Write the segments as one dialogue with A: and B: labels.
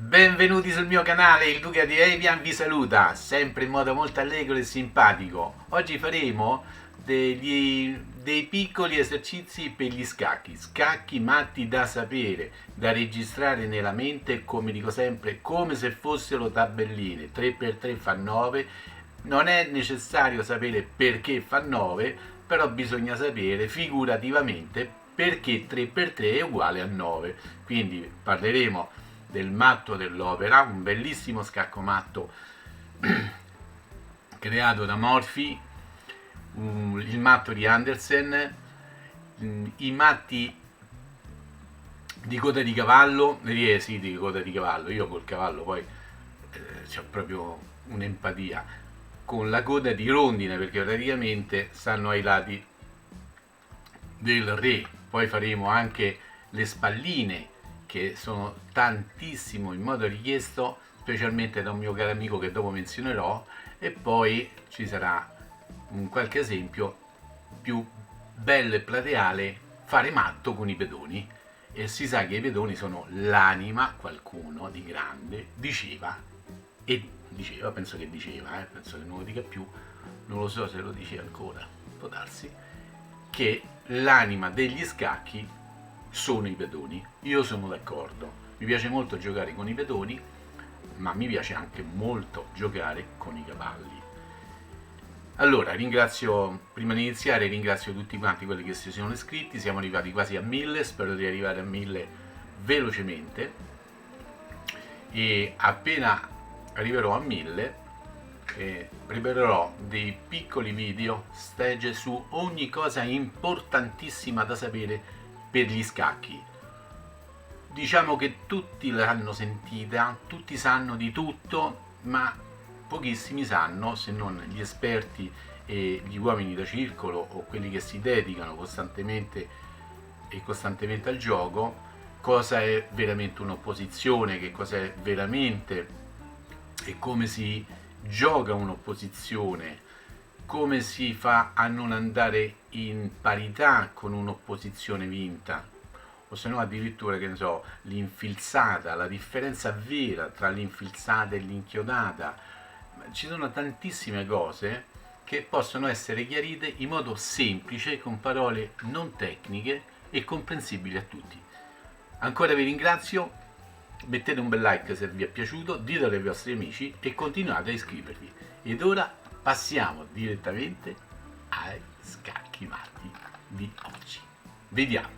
A: Benvenuti sul mio canale, il Duca di Evian vi saluta, sempre in modo molto allegro e simpatico. Oggi faremo dei piccoli esercizi per gli scacchi, scacchi matti da sapere, da registrare nella mente, come dico sempre, come se fossero tabelline. 3x3 fa 9, non è necessario sapere perché fa 9, però bisogna sapere figurativamente perché 3x3 è uguale a 9. Quindi parleremo del matto dell'opera, un bellissimo scacco matto creato da Morphy, il matto di Andersen, i matti di coda di cavallo, sì, di coda di cavallo, io col cavallo poi c'ho proprio un'empatia, con la coda di rondine perché praticamente stanno ai lati del re. Poi faremo anche le spalline, che sono tantissimo in modo richiesto, specialmente da un mio caro amico che dopo menzionerò, e poi ci sarà un qualche esempio più bello e plateale, fare matto con i pedoni. E si sa che i pedoni sono l'anima, qualcuno di grande diceva, e diceva, penso che diceva, penso che non lo dica più, non lo so se lo dice ancora, può darsi, che l'anima degli scacchi sono i pedoni. Io sono d'accordo, mi piace molto giocare con i pedoni, ma mi piace anche molto giocare con i cavalli. Allora, prima di iniziare ringrazio tutti quanti quelli che si sono iscritti, siamo arrivati quasi a 1000, spero di arrivare a 1000 velocemente e appena arriverò a 1000 preparerò dei piccoli video stage su ogni cosa importantissima da sapere per gli scacchi. Diciamo che tutti l'hanno sentita, tutti sanno di tutto, ma pochissimi sanno, se non gli esperti e gli uomini da circolo o quelli che si dedicano costantemente al gioco, cosa è veramente un'opposizione, che cosa è veramente e come si gioca un'opposizione, come si fa a non andare in parità con un'opposizione vinta, o se no addirittura, che ne so, l'infilzata, la differenza vera tra l'infilzata e l'inchiodata. Ci sono tantissime cose che possono essere chiarite in modo semplice, con parole non tecniche e comprensibili a tutti. Ancora vi ringrazio, mettete un bel like se vi è piaciuto, ditelo ai vostri amici e continuate a iscrivervi. Ed ora passiamo direttamente ai scacchi matti di oggi. Vediamo.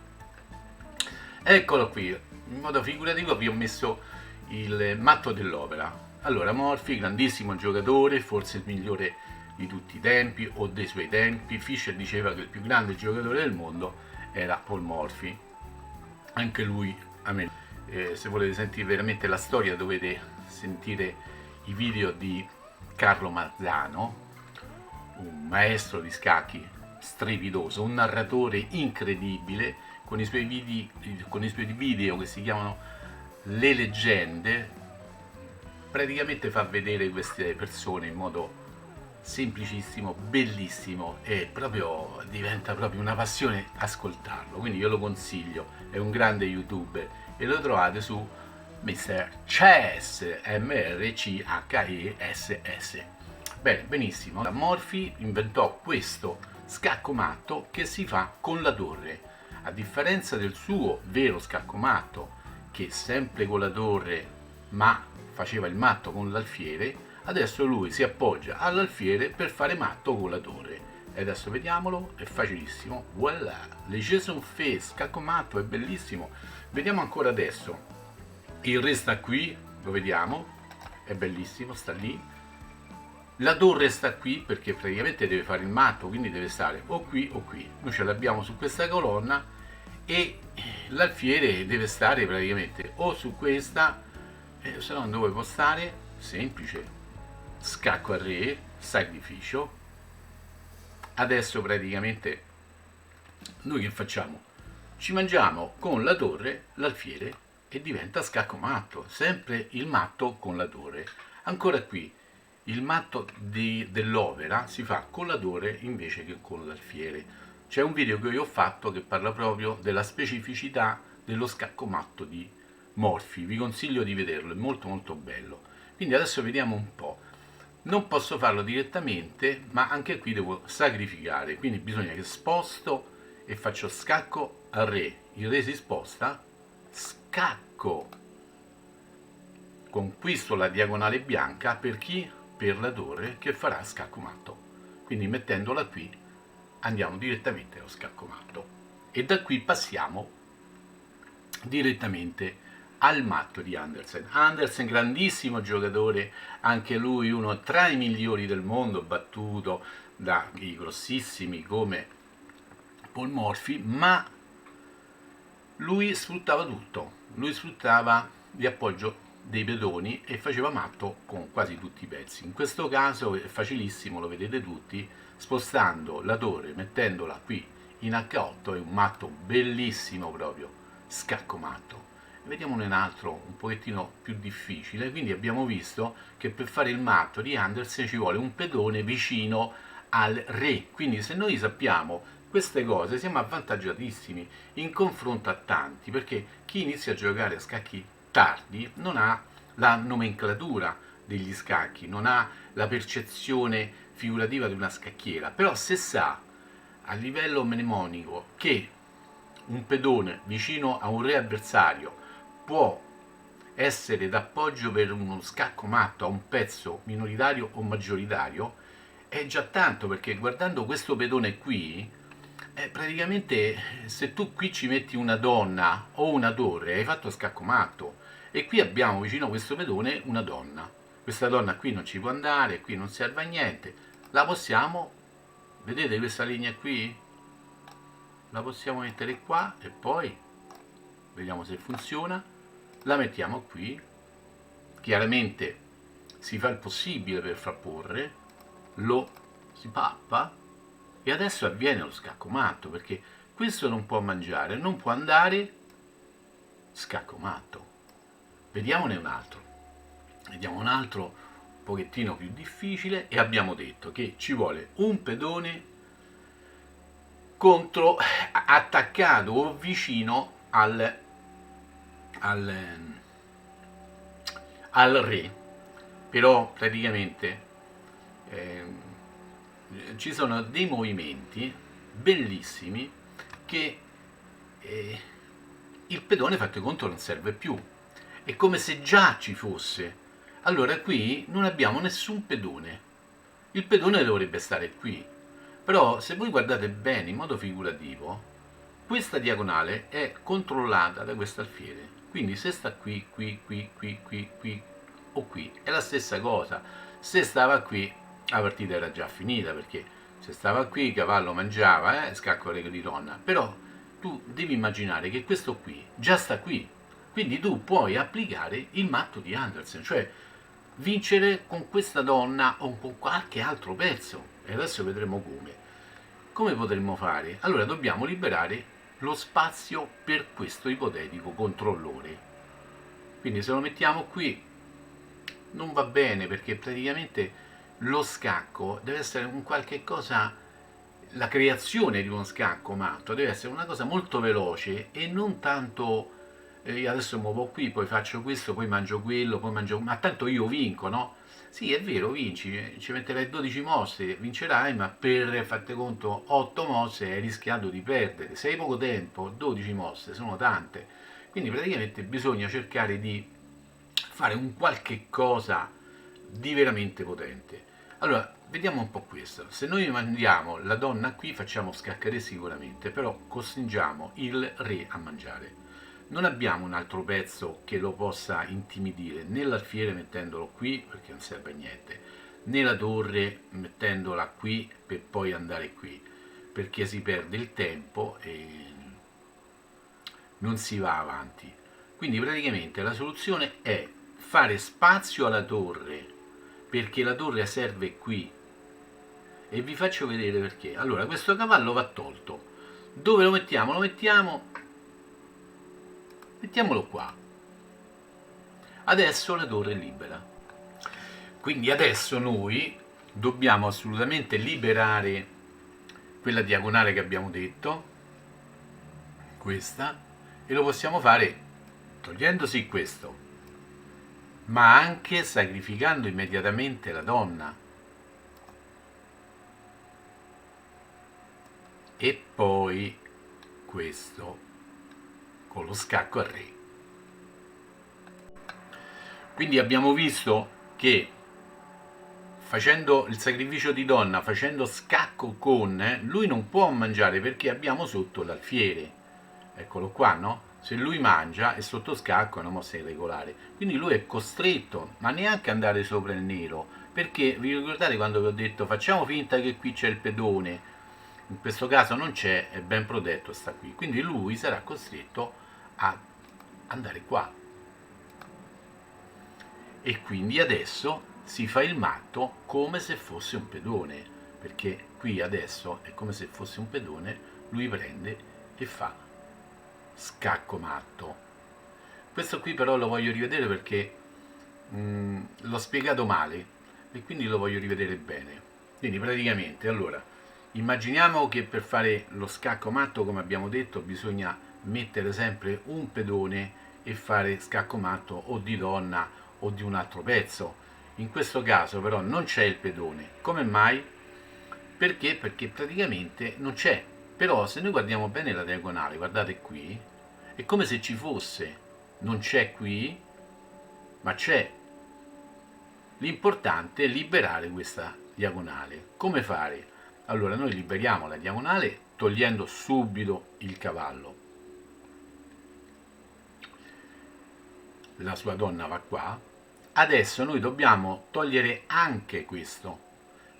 A: Eccolo qui, in modo figurativo vi ho messo il matto dell'opera. Allora, Morphy, grandissimo giocatore, forse il migliore di tutti i tempi o dei suoi tempi. Fischer diceva che il più grande giocatore del mondo era Paul Morphy. Anche lui, a me, se volete sentire veramente la storia dovete sentire i video di Carlo Marzano, un maestro di scacchi strepitoso, un narratore incredibile, con i suoi video che si chiamano Le leggende. Praticamente fa vedere queste persone in modo semplicissimo, bellissimo, e proprio diventa proprio una passione ascoltarlo, quindi io lo consiglio, è un grande youtuber e lo trovate su Mr. Chess, Mrchess. Bene, benissimo. Morphy inventò questo scacco matto che si fa con la torre. A differenza del suo vero scacco matto, che sempre con la torre ma faceva il matto con l'alfiere, adesso lui si appoggia all'alfiere per fare matto con la torre. E adesso vediamolo, è facilissimo. Voilà, le jeux sont faits, scacco matto, è bellissimo. Vediamo ancora adesso. Il re sta qui, lo vediamo, è bellissimo, sta lì. La torre sta qui perché praticamente deve fare il matto, quindi deve stare o qui o qui. Noi ce l'abbiamo su questa colonna e l'alfiere deve stare praticamente o su questa, se no dove può stare? Semplice, scacco al re, sacrificio. Adesso praticamente noi che facciamo? Ci mangiamo con la torre l'alfiere e diventa scacco matto, sempre il matto con la torre. Ancora qui, il matto dell'opera si fa con la torre invece che con l'alfiere. C'è un video che io ho fatto che parla proprio della specificità dello scacco matto di Morphy, vi consiglio di vederlo, è molto molto bello. Quindi adesso vediamo un po'. Non posso farlo direttamente, ma anche qui devo sacrificare, quindi bisogna che sposto e faccio scacco al re. Il re si sposta, scacco, conquisto la diagonale bianca per chi? Per la torre che farà scacco matto. Quindi mettendola qui andiamo direttamente allo scacco matto e da qui passiamo direttamente al matto di Andersen. Andersen, grandissimo giocatore, anche lui uno tra i migliori del mondo, battuto dai grossissimi come Paul Morphy, ma lui sfruttava tutto, lui sfruttava di appoggio dei pedoni e faceva matto con quasi tutti i pezzi. In questo caso è facilissimo, lo vedete tutti, spostando la torre, mettendola qui in H8, è un matto bellissimo proprio, scacco matto. Vediamone un altro un pochettino più difficile, quindi abbiamo visto che per fare il matto di Andersen ci vuole un pedone vicino al re, quindi se noi sappiamo queste cose siamo avvantaggiatissimi in confronto a tanti, perché chi inizia a giocare a scacchi tardi non ha la nomenclatura degli scacchi, non ha la percezione figurativa di una scacchiera, però se sa a livello mnemonico che un pedone vicino a un re avversario può essere d'appoggio per uno scacco matto a un pezzo minoritario o maggioritario, è già tanto, perché guardando questo pedone qui, praticamente se tu qui ci metti una donna o una torre hai fatto scacco matto, e qui abbiamo vicino a questo pedone una donna. Questa donna qui non ci può andare, qui non serve a niente, la possiamo, vedete questa linea qui? La possiamo mettere qua e poi vediamo se funziona, la mettiamo qui, chiaramente si fa il possibile per frapporre, lo si pappa e adesso avviene lo scacco matto, perché questo non può mangiare, non può andare, scacco matto. Vediamone un altro, vediamo un altro un pochettino più difficile, e abbiamo detto che ci vuole un pedone contro, attaccato o vicino al, al re, però praticamente eh, ci sono dei movimenti bellissimi che il pedone fatto conto non serve più, è come se già ci fosse. Allora qui non abbiamo nessun pedone, il pedone dovrebbe stare qui, però se voi guardate bene in modo figurativo, questa diagonale è controllata da questo alfiere, quindi se sta qui, qui o qui è la stessa cosa. Se stava qui la partita era già finita, perché se stava qui il cavallo mangiava, scacco regno di donna, però tu devi immaginare che questo qui già sta qui, quindi tu puoi applicare il matto di Andersen, cioè vincere con questa donna o con qualche altro pezzo, e adesso vedremo come. Come potremmo fare? Allora dobbiamo liberare lo spazio per questo ipotetico controllore, quindi se lo mettiamo qui non va bene, perché praticamente lo scacco deve essere un qualche cosa, la creazione di uno scacco matto deve essere una cosa molto veloce e non tanto adesso muovo qui, poi faccio questo, poi mangio quello, poi mangio, ma tanto io vinco, no? Sì, è vero, vinci, ci metterai 12 mosse, vincerai, ma per, fate conto, 8 mosse hai rischiato di perdere. Se hai poco tempo, 12 mosse sono tante, quindi praticamente bisogna cercare di fare un qualche cosa di veramente potente. Allora, vediamo un po' questo. Se noi mandiamo la donna qui, facciamo scaccare sicuramente, però costringiamo il re a mangiare. Non abbiamo un altro pezzo che lo possa intimidire, né l'alfiere mettendolo qui, perché non serve a niente, né la torre mettendola qui per poi andare qui, perché si perde il tempo e non si va avanti. Quindi praticamente la soluzione è fare spazio alla torre, perché la torre serve qui, e vi faccio vedere perché. Allora, questo cavallo va tolto. Dove lo mettiamo? Lo mettiamolo qua. Adesso la torre è libera. Quindi adesso noi dobbiamo assolutamente liberare quella diagonale che abbiamo detto, questa, e lo possiamo fare togliendosi questo, ma anche sacrificando immediatamente la donna. E poi questo con lo scacco a re. Quindi abbiamo visto che facendo il sacrificio di donna, facendo scacco con, lui non può mangiare perché abbiamo sotto l'alfiere. Eccolo qua, no? Se lui mangia è sotto scacco, è una mossa irregolare. Quindi lui è costretto, ma neanche andare sopra il nero. Perché vi ricordate quando vi ho detto facciamo finta che qui c'è il pedone? In questo caso non c'è, è ben protetto, sta qui. Quindi lui sarà costretto a andare qua. E quindi adesso si fa il matto come se fosse un pedone, perché qui adesso è come se fosse un pedone, lui prende e fa scacco matto. Questo qui però lo voglio rivedere perché l'ho spiegato male e quindi lo voglio rivedere bene. Quindi praticamente, allora, immaginiamo che per fare lo scacco matto, come abbiamo detto, bisogna mettere sempre un pedone e fare scacco matto o di donna o di un altro pezzo. In questo caso però non c'è il pedone. Come mai? Perché? Perché praticamente non c'è. Però se noi guardiamo bene la diagonale, guardate qui, è come se ci fosse. Non c'è qui, ma c'è. L'importante è liberare questa diagonale. Come fare? Allora noi liberiamo la diagonale togliendo subito il cavallo. La sua donna va qua. Adesso noi dobbiamo togliere anche questo,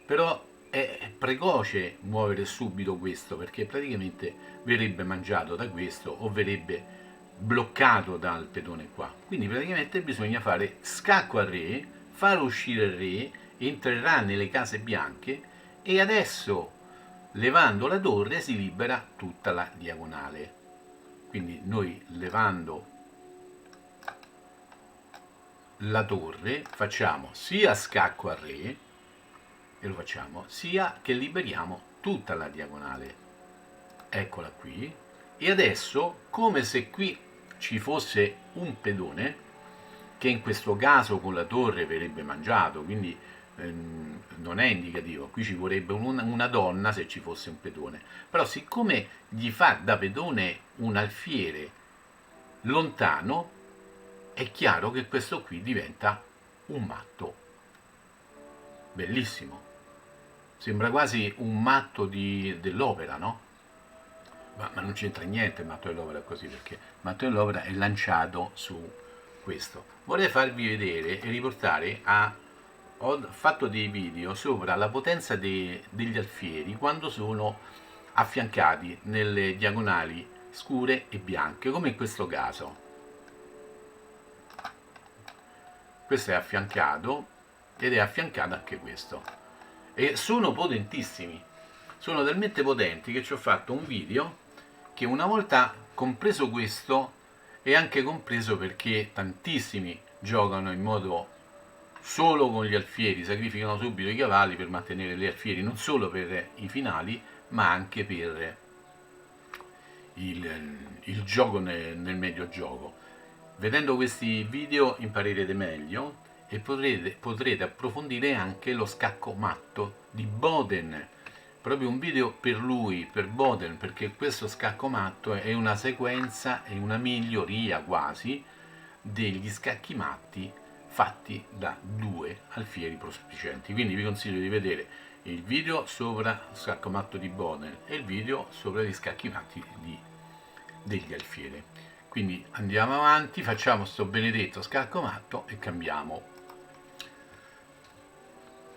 A: però è precoce muovere subito questo perché praticamente verrebbe mangiato da questo o verrebbe bloccato dal pedone qua. Quindi praticamente bisogna fare scacco al re, far uscire il re, entrerà nelle case bianche e adesso levando la torre si libera tutta la diagonale. Quindi noi levando la torre facciamo sia scacco al re e lo facciamo sia che liberiamo tutta la diagonale, eccola qui. E adesso come se qui ci fosse un pedone che in questo caso con la torre verrebbe mangiato, quindi non è indicativo, qui ci vorrebbe una donna se ci fosse un pedone, però siccome gli fa da pedone un alfiere lontano, è chiaro che questo qui diventa un matto. Bellissimo. Sembra quasi un matto dell'opera, no? Ma non c'entra niente il matto dell'opera così, perché il matto dell'opera è lanciato su questo. Vorrei farvi vedere e riportare ho fatto dei video sopra la potenza degli alfieri quando sono affiancati nelle diagonali scure e bianche, come in questo caso. Questo è affiancato ed è affiancato anche questo e sono potentissimi, sono talmente potenti che ci ho fatto un video che una volta compreso questo e anche compreso perché tantissimi giocano in modo solo con gli alfieri, sacrificano subito i cavalli per mantenere gli alfieri non solo per i finali ma anche per il gioco nel medio gioco. Vedendo questi video imparerete meglio e potrete approfondire anche lo scacco matto di Boden. Proprio un video per lui, per Boden, perché questo scacco matto è una sequenza, è una miglioria quasi degli scacchi matti fatti da due alfieri prospicenti. Quindi vi consiglio di vedere il video sopra lo scacco matto di Boden e il video sopra gli scacchi matti degli alfieri. Quindi andiamo avanti, facciamo sto benedetto scacco matto e cambiamo.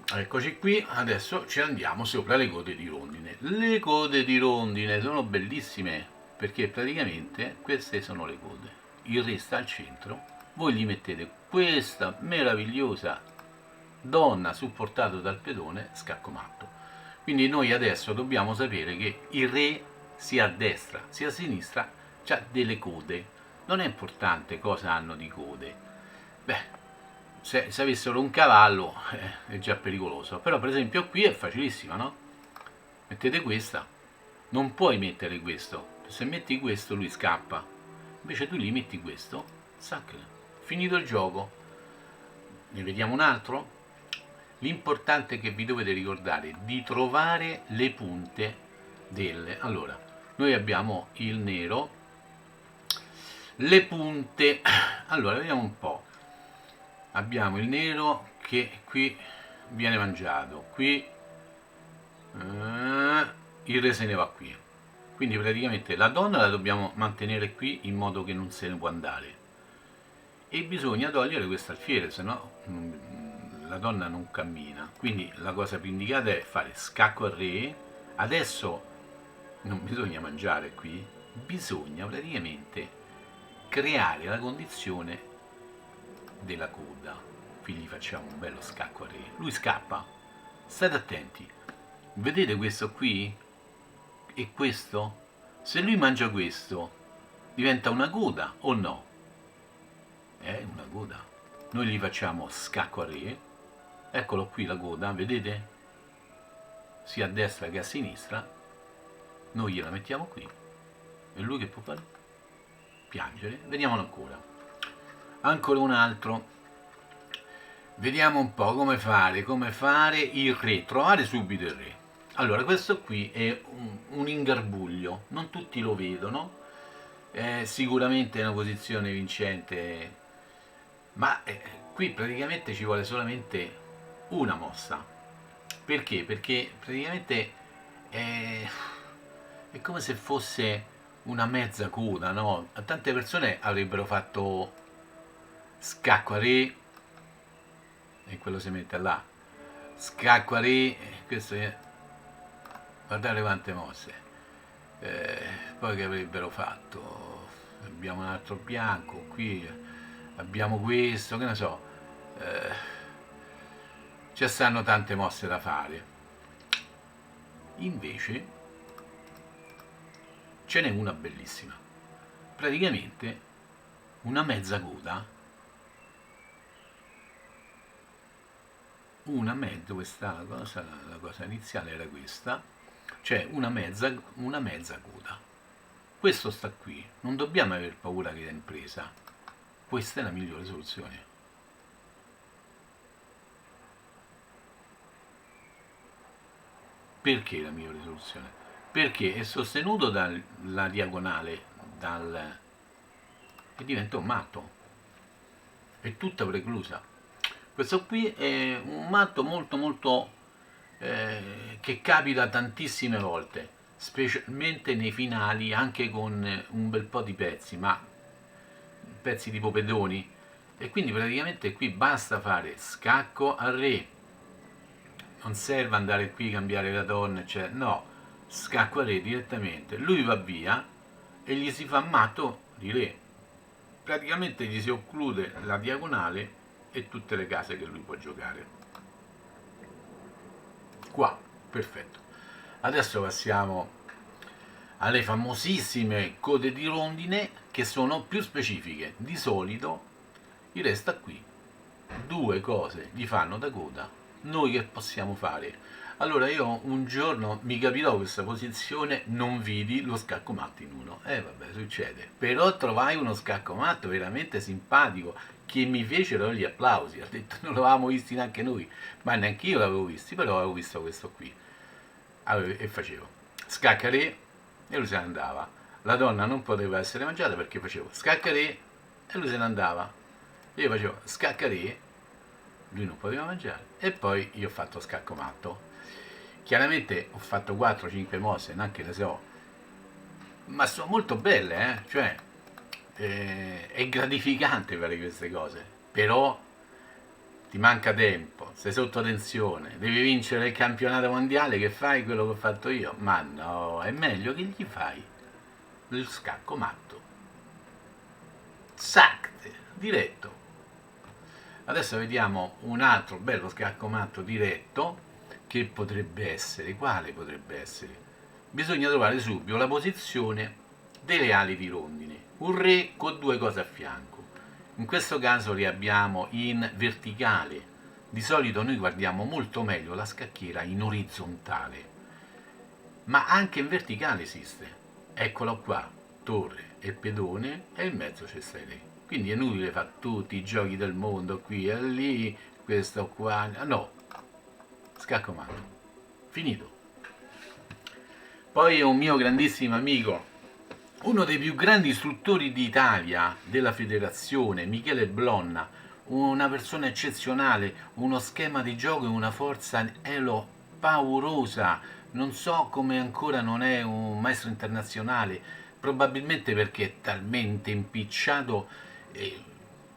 A: Eccoci qui, adesso ci andiamo sopra le code di rondine. Le code di rondine sono bellissime perché praticamente queste sono le code. Il re sta al centro, voi gli mettete questa meravigliosa donna supportata dal pedone scacco matto. Quindi noi adesso dobbiamo sapere che il re sia a destra sia a sinistra ha delle code. Non è importante cosa hanno di code. Beh, se avessero un cavallo è già pericoloso. Però per esempio qui è facilissima, no? Mettete questa. Non puoi mettere questo. Se metti questo lui scappa. Invece tu gli metti questo Zac. Finito il gioco, ne vediamo un altro. L'importante è che vi dovete ricordare di trovare le punte delle. Allora, noi abbiamo il nero, le punte. Allora, vediamo un po'. Abbiamo il nero che qui viene mangiato, qui il re se ne va qui. Quindi praticamente la donna la dobbiamo mantenere qui in modo che non se ne può andare. E bisogna togliere questo alfiere, se no la donna non cammina. Quindi la cosa più indicata è fare scacco al re. Adesso non bisogna mangiare qui, bisogna praticamente creare la condizione della coda. Quindi facciamo un bello scacco al re. Lui scappa, state attenti. Vedete questo qui? E questo? Se lui mangia questo, diventa una coda o no? È una coda. Noi gli facciamo scacco a re. Eccolo qui la coda, vedete? Sia a destra che a sinistra. Noi gliela mettiamo qui. E lui che può fare? Piangere. Vediamolo ancora. Ancora un altro. Vediamo un po' come fare il re. Trovare subito il re. Allora, questo qui è un ingarbuglio. Non tutti lo vedono. Sicuramente è una posizione vincente, ma qui praticamente ci vuole solamente una mossa. Perché? Perché praticamente è come se fosse una mezza coda, no? Tante persone avrebbero fatto scacco a re e quello si mette là, scacco a re, questo è, guardate quante mosse. Poi che avrebbero fatto? Abbiamo un altro bianco qui, abbiamo questo, che ne so, ci stanno tante mosse da fare. Invece ce n'è una bellissima, praticamente una mezza coda, questa la cosa iniziale era questa, cioè una mezza coda. Questo sta qui, non dobbiamo aver paura che è impresa, questa è la migliore soluzione. Perché la migliore soluzione? Perché è sostenuto dalla diagonale, e diventa un matto, è tutta preclusa. Questo qui è un matto molto molto che capita tantissime volte, specialmente nei finali, anche con un bel po' di pezzi, ma pezzi tipo pedoni. E quindi praticamente qui basta fare scacco al re, non serve andare qui a cambiare la donna, eccetera. No, scacco al re direttamente, lui va via e gli si fa matto di re. Praticamente gli si occlude la diagonale e tutte le case che lui può giocare. Qua, perfetto. Adesso passiamo alle famosissime code di rondine, che sono più specifiche. Di solito gli resta qui. Due cose gli fanno da coda. Noi che possiamo fare? Allora io un giorno mi capitò questa posizione, non vidi lo scacco matto in uno. Vabbè, succede. Però trovai uno scacco matto veramente simpatico che mi fecero gli applausi. Ha detto non l'avevamo visti neanche noi, ma neanche io l'avevo visti, però avevo visto questo qui. E facevo scacca re e lui se ne andava. La donna non poteva essere mangiata perché facevo scacca re e lui se ne andava. Io facevo scacca re, lui non poteva mangiare, e poi io ho fatto scacco matto. Chiaramente ho fatto 4-5 mosse, neanche le so, ma sono molto belle, cioè è gratificante fare queste cose, però ti manca tempo, sei sotto tensione, devi vincere il campionato mondiale, che fai quello che ho fatto io? Ma no, è meglio che gli fai il scacco matto. Sact, diretto. Adesso vediamo un altro bello scacco matto diretto, che potrebbe essere, quale potrebbe essere? Bisogna trovare subito la posizione delle ali di rondine, un re con due cose a fianco. In questo caso le abbiamo in verticale. Di solito noi guardiamo molto meglio la scacchiera in orizzontale, ma anche in verticale esiste. Eccolo qua, torre e pedone, e in mezzo c'è sta re. Quindi è inutile fare tutti i giochi del mondo qui e lì, questo qua, no, scacco matto, finito. Poi un mio grandissimo amico, uno dei più grandi istruttori d'Italia della federazione, Michele Blonna, una persona eccezionale, uno schema di gioco e una forza elo paurosa. Non so come ancora non è un maestro internazionale, probabilmente perché è talmente impicciato eh,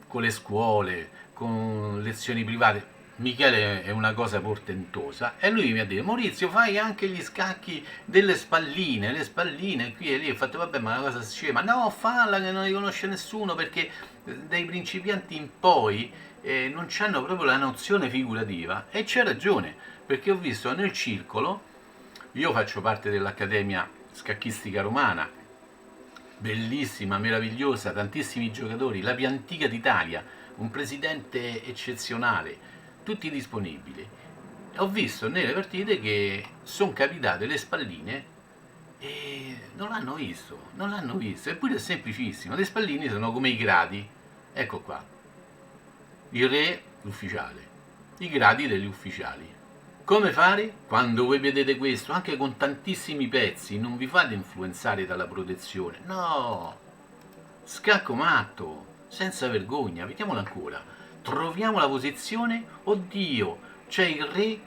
A: con le scuole, con lezioni private. Michele è una cosa portentosa e lui mi ha detto: Maurizio, fai anche gli scacchi delle spalline, le spalline qui e lì. Ho fatto: vabbè, ma è una cosa scema. No, falla che non li conosce nessuno, perché dai principianti in poi non hanno proprio la nozione figurativa. E c'è ragione, perché ho visto nel circolo, io faccio parte dell'Accademia Scacchistica Romana, bellissima, meravigliosa, tantissimi giocatori, la più antica d'Italia, un presidente eccezionale, tutti disponibili. Ho visto nelle partite che sono capitate le spalline e non l'hanno visto, non l'hanno visto, eppure è semplicissimo, le spalline sono come i gradi, ecco qua, il re, l'ufficiale, i gradi degli ufficiali. Come fare? Quando voi vedete questo, anche con tantissimi pezzi, non vi fate influenzare dalla protezione. No! Scacco matto, senza vergogna, vediamolo ancora. Troviamo la posizione, oddio, c'è il re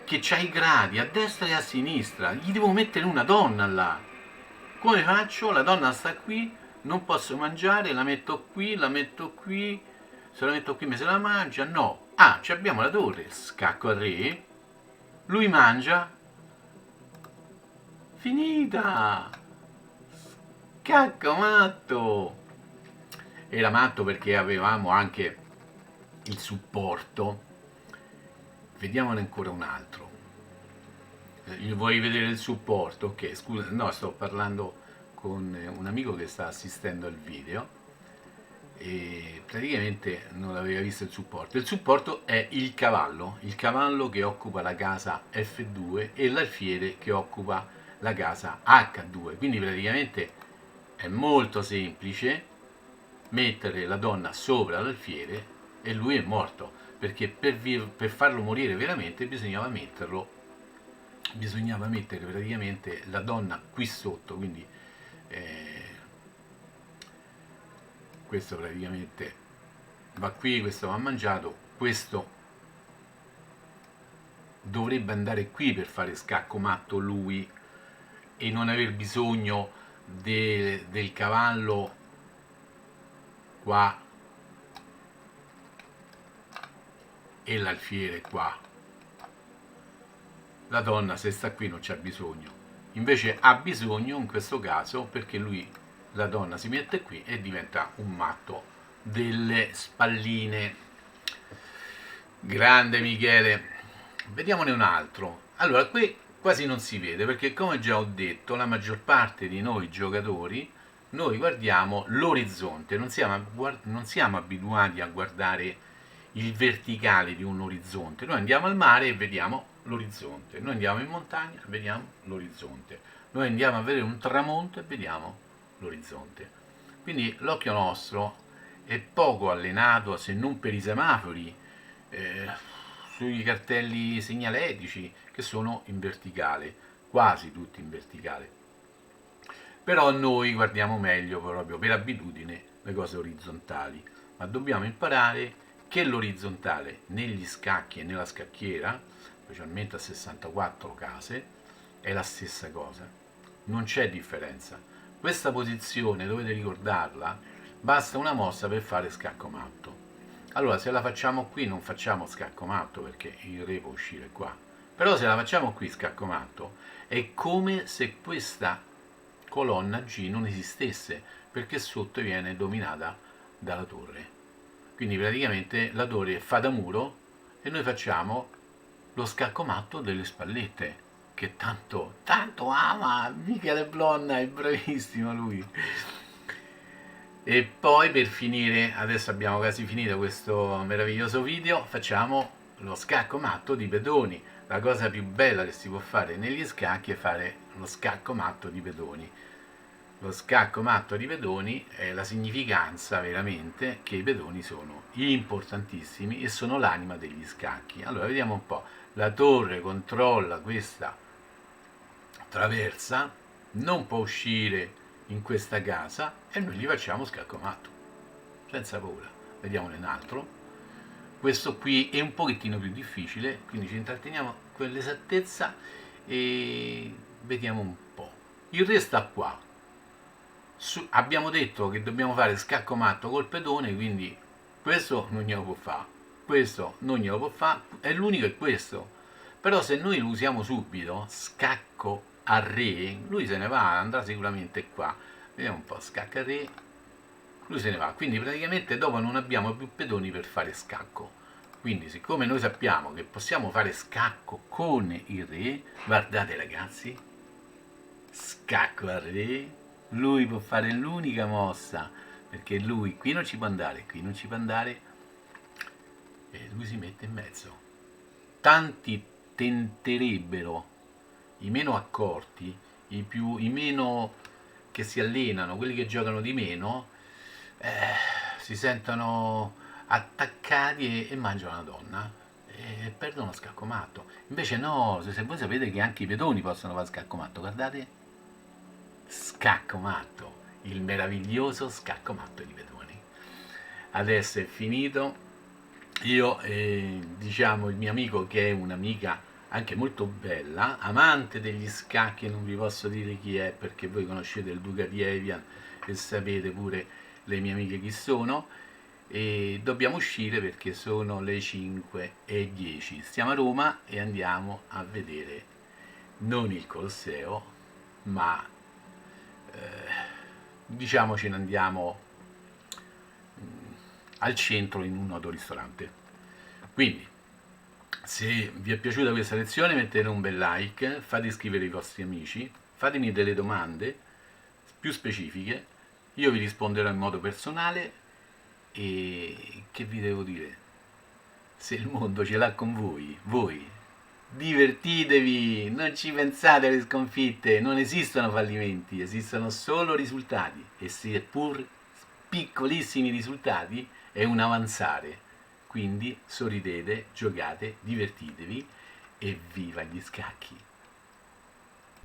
A: che c'ha i gradi a destra e a sinistra, gli devo mettere una donna là. Come faccio? La donna sta qui, non posso mangiare, la metto qui, se la metto qui mi se la mangia, no. Ah, ci abbiamo la torre, scacco al re, lui mangia, finita! Cacco matto! Era matto perché avevamo anche il supporto. Vediamone ancora un altro. Vuoi vedere il supporto? Ok, scusa, no, sto parlando con un amico che sta assistendo al video e praticamente non aveva visto il supporto. Il supporto è il cavallo che occupa la casa F2 e l'alfiere che occupa la casa H2. Quindi praticamente è molto semplice mettere la donna sopra l'alfiere e lui è morto, perché per farlo morire veramente bisognava mettere praticamente la donna qui sotto, quindi eh, questo praticamente va qui, questo va mangiato, questo dovrebbe andare qui per fare scacco matto lui e non aver bisogno del cavallo qua e l'alfiere qua. La donna se sta qui non c'ha bisogno, invece ha bisogno in questo caso perché lui, la donna si mette qui e diventa un matto delle spalline. Grande Michele. Vediamone un altro. Allora, qui quasi non si vede perché, come già ho detto, la maggior parte di noi giocatori, noi guardiamo l'orizzonte, non siamo abituati a guardare il verticale di un orizzonte. Noi andiamo al mare e vediamo l'orizzonte, noi andiamo in montagna e vediamo l'orizzonte, noi andiamo a vedere un tramonto e vediamo l'orizzonte. Quindi l'occhio nostro è poco allenato, se non per i semafori, eh, sui cartelli segnaletici che sono in verticale, quasi tutti in verticale. Però noi guardiamo meglio proprio per abitudine le cose orizzontali, ma dobbiamo imparare che l'orizzontale negli scacchi e nella scacchiera, specialmente a 64 case, è la stessa cosa. Non c'è differenza. Questa posizione dovete ricordarla, basta una mossa per fare scacco matto. Allora, se la facciamo qui non facciamo scacco matto perché il re può uscire qua. Però se la facciamo qui scacco matto è come se questa colonna G non esistesse perché sotto viene dominata dalla torre. Quindi praticamente la torre fa da muro e noi facciamo lo scacco matto delle spallette che tanto ama Michele Blonna, è bravissimo lui. E poi per finire, adesso abbiamo quasi finito questo meraviglioso video, facciamo lo scacco matto di pedoni. La cosa più bella che si può fare negli scacchi è fare lo scacco matto di pedoni. lo scacco matto di pedoni è la significanza veramente che i pedoni sono importantissimi e sono l'anima degli scacchi. Allora vediamo un po', la torre controlla questa traversa, non può uscire in questa casa e noi gli facciamo scacco matto, senza paura. Vediamone un altro. Questo qui è un pochettino più difficile, quindi ci intratteniamo con l'esattezza e vediamo un po'. Il re sta qua. Abbiamo detto che dobbiamo fare scacco matto col pedone, quindi questo non glielo può fare, questo non glielo può fare, è l'unico è questo. Però se noi lo usiamo subito, scacco a re, lui se ne va, andrà sicuramente qua. Vediamo un po', scacco a re, lui se ne va. Quindi praticamente dopo non abbiamo più pedoni per fare scacco. Quindi siccome noi sappiamo che possiamo fare scacco con il re, guardate ragazzi, scacco al re, lui può fare l'unica mossa, perché lui qui non ci può andare, qui non ci può andare, e lui si mette in mezzo. Tanti tenterebbero, i meno accorti, i meno che si allenano, quelli che giocano di meno, si sentono attaccati e mangiano una donna e perdono scacco matto. Invece no, se voi sapete che anche i pedoni possono fare scacco matto, guardate, scacco matto, il meraviglioso scacco matto di pedoni. Adesso è finito. Io, diciamo, il mio amico, che è un'amica anche molto bella, amante degli scacchi, non vi posso dire chi è perché voi conoscete il Duca di Evian e sapete pure le mie amiche chi sono, e dobbiamo uscire perché sono le 5:10. Stiamo a Roma e andiamo a vedere non il Colosseo, ma diciamo ce ne andiamo al centro in un noto ristorante. Quindi, se vi è piaciuta questa lezione mettete un bel like, fate iscrivere i vostri amici, fatemi delle domande più specifiche, io vi risponderò in modo personale e che vi devo dire? Se il mondo ce l'ha con voi divertitevi, non ci pensate alle sconfitte, non esistono fallimenti, esistono solo risultati e seppur piccolissimi risultati è un avanzare. Quindi sorridete, giocate, divertitevi e viva gli scacchi!